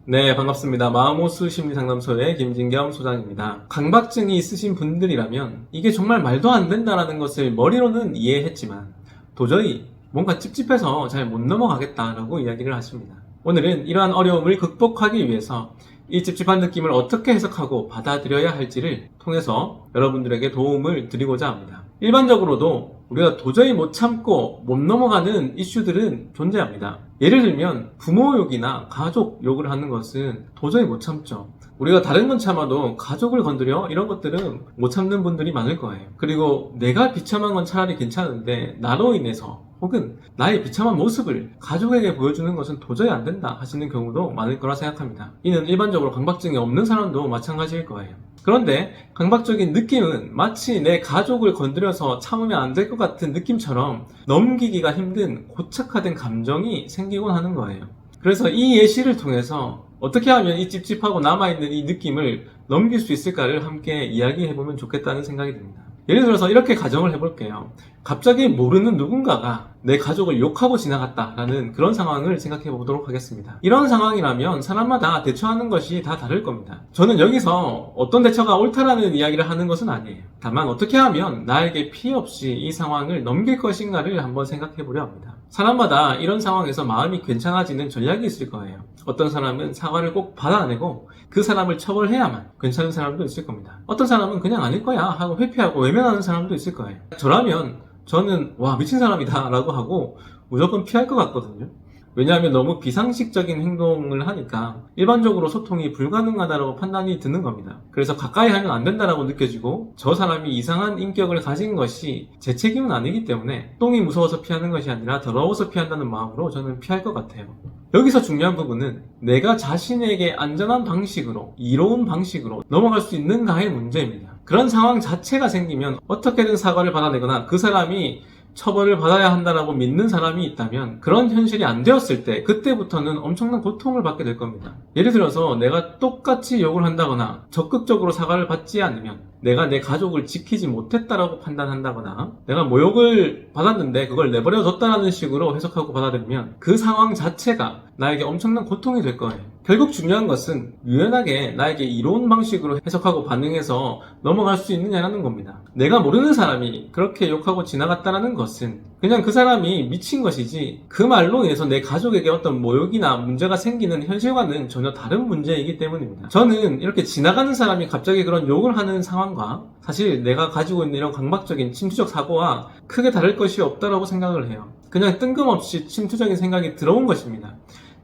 네, 반갑습니다. 마음호수 심리상담소의 김진겸 소장입니다. 강박증이 있으신 분들이라면 이게 정말 말도 안 된다라는 것을 머리로는 이해했지만 도저히 뭔가 찝찝해서 잘 못 넘어가겠다라고 이야기를 하십니다. 오늘은 이러한 어려움을 극복하기 위해서 이 찝찝한 느낌을 어떻게 해석하고 받아들여야 할지를 통해서 여러분들에게 도움을 드리고자 합니다. 일반적으로도 우리가 도저히 못 참고 못 넘어가는 이슈들은 존재합니다. 예를 들면 부모 욕이나 가족 욕을 하는 것은 도저히 못 참죠. 우리가 다른 건 참아도 가족을 건드려 이런 것들은 못 참는 분들이 많을 거예요. 그리고 내가 비참한 건 차라리 괜찮은데 나로 인해서 혹은 나의 비참한 모습을 가족에게 보여주는 것은 도저히 안 된다 하시는 경우도 많을 거라 생각합니다. 이는 일반적으로 강박증이 없는 사람도 마찬가지일 거예요. 그런데 강박적인 느낌은 마치 내 가족을 건드려서 참으면 안 될 것 같은 느낌처럼 넘기기가 힘든 고착화된 감정이 생기곤 하는 거예요. 그래서 이 예시를 통해서 어떻게 하면 이 찝찝하고 남아있는 이 느낌을 넘길 수 있을까를 함께 이야기해보면 좋겠다는 생각이 듭니다. 예를 들어서 이렇게 가정을 해볼게요. 갑자기 모르는 누군가가 내 가족을 욕하고 지나갔다라는 그런 상황을 생각해 보도록 하겠습니다. 이런 상황이라면 사람마다 대처하는 것이 다 다를 겁니다. 저는 여기서 어떤 대처가 옳다라는 이야기를 하는 것은 아니에요. 다만 어떻게 하면 나에게 피해 없이 이 상황을 넘길 것인가를 한번 생각해 보려 합니다. 사람마다 이런 상황에서 마음이 괜찮아지는 전략이 있을 거예요. 어떤 사람은 사과를 꼭 받아내고 그 사람을 처벌해야만 괜찮은 사람도 있을 겁니다. 어떤 사람은 그냥 아닐 거야 하고 회피하고 외면하는 사람도 있을 거예요. 저라면 저는 와 미친 사람이다 라고 하고 무조건 피할 것 같거든요. 왜냐하면 너무 비상식적인 행동을 하니까 일반적으로 소통이 불가능하다고 판단이 드는 겁니다. 그래서 가까이 하면 안 된다라고 느껴지고 저 사람이 이상한 인격을 가진 것이 제 책임은 아니기 때문에 똥이 무서워서 피하는 것이 아니라 더러워서 피한다는 마음으로 저는 피할 것 같아요. 여기서 중요한 부분은 내가 자신에게 안전한 방식으로 이로운 방식으로 넘어갈 수 있는가의 문제입니다. 그런 상황 자체가 생기면 어떻게든 사과를 받아내거나 그 사람이 처벌을 받아야 한다라고 믿는 사람이 있다면 그런 현실이 안 되었을 때 그때부터는 엄청난 고통을 받게 될 겁니다. 예를 들어서 내가 똑같이 욕을 한다거나 적극적으로 사과를 받지 않으면 내가 내 가족을 지키지 못했다라고 판단한다거나 내가 모욕을 받았는데 그걸 내버려 뒀다라는 식으로 해석하고 받아들이면 그 상황 자체가 나에게 엄청난 고통이 될 거예요. 결국 중요한 것은 유연하게 나에게 이로운 방식으로 해석하고 반응해서 넘어갈 수 있느냐라는 겁니다. 내가 모르는 사람이 그렇게 욕하고 지나갔다라는 것은 그냥 그 사람이 미친 것이지 그 말로 인해서 내 가족에게 어떤 모욕이나 문제가 생기는 현실과는 전혀 다른 문제이기 때문입니다. 저는 이렇게 지나가는 사람이 갑자기 그런 욕을 하는 상황과 사실 내가 가지고 있는 이런 강박적인 침투적 사고와 크게 다를 것이 없다라고 생각을 해요. 그냥 뜬금없이 침투적인 생각이 들어온 것입니다.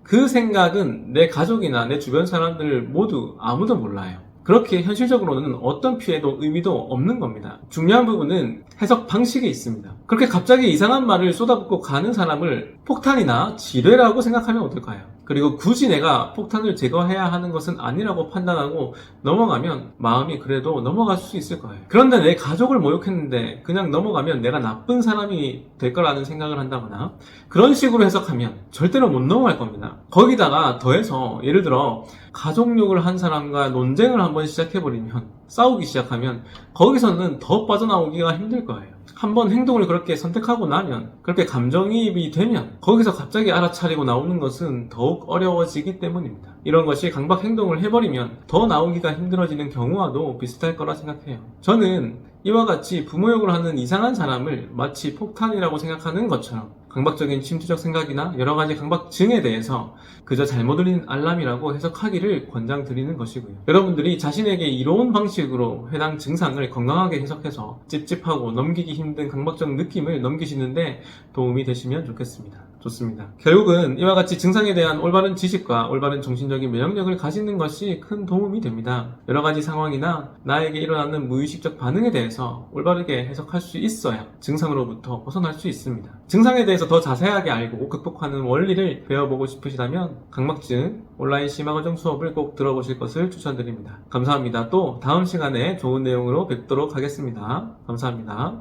그 생각은 내 가족이나 내 주변 사람들 모두 아무도 몰라요. 그렇게 현실적으로는 어떤 피해도 의미도 없는 겁니다. 중요한 부분은 해석 방식에 있습니다. 그렇게 갑자기 이상한 말을 쏟아붓고 가는 사람을 폭탄이나 지뢰라고 생각하면 어떨까요? 그리고 굳이 내가 폭탄을 제거해야 하는 것은 아니라고 판단하고 넘어가면 마음이 그래도 넘어갈 수 있을 거예요. 그런데 내 가족을 모욕했는데 그냥 넘어가면 내가 나쁜 사람이 될 거라는 생각을 한다거나 그런 식으로 해석하면 절대로 못 넘어갈 겁니다. 거기다가 더해서 예를 들어 가족욕을 한 사람과 논쟁을 한번 시작해버리면 싸우기 시작하면 거기서는 더 빠져나오기가 힘들 거예요. 한번 행동을 그렇게 선택하고 나면 그렇게 감정이입이 되면 거기서 갑자기 알아차리고 나오는 것은 더욱 어려워지기 때문입니다. 이런 것이 강박 행동을 해버리면 더 나오기가 힘들어지는 경우와도 비슷할 거라 생각해요. 저는 이와 같이 부모욕을 하는 이상한 사람을 마치 폭탄이라고 생각하는 것처럼 강박적인 침투적 생각이나 여러가지 강박증에 대해서 그저 잘못 울린 알람이라고 해석하기를 권장드리는 것이고요. 여러분들이 자신에게 이로운 방식으로 해당 증상을 건강하게 해석해서 찝찝하고 넘기기 힘든 강박적 느낌을 넘기시는데 도움이 되시면 좋겠습니다. 좋습니다. 결국은 이와 같이 증상에 대한 올바른 지식과 올바른 정신적인 면역력을 가지는 것이 큰 도움이 됩니다. 여러가지 상황이나 나에게 일어나는 무의식적 반응에 대해서 올바르게 해석할 수 있어야 증상으로부터 벗어날 수 있습니다. 증상에 대해서 더 자세하게 알고 극복하는 원리를 배워보고 싶으시다면 강박증 온라인 심화과정 수업을 꼭 들어보실 것을 추천드립니다. 감사합니다. 또 다음 시간에 좋은 내용으로 뵙도록 하겠습니다. 감사합니다.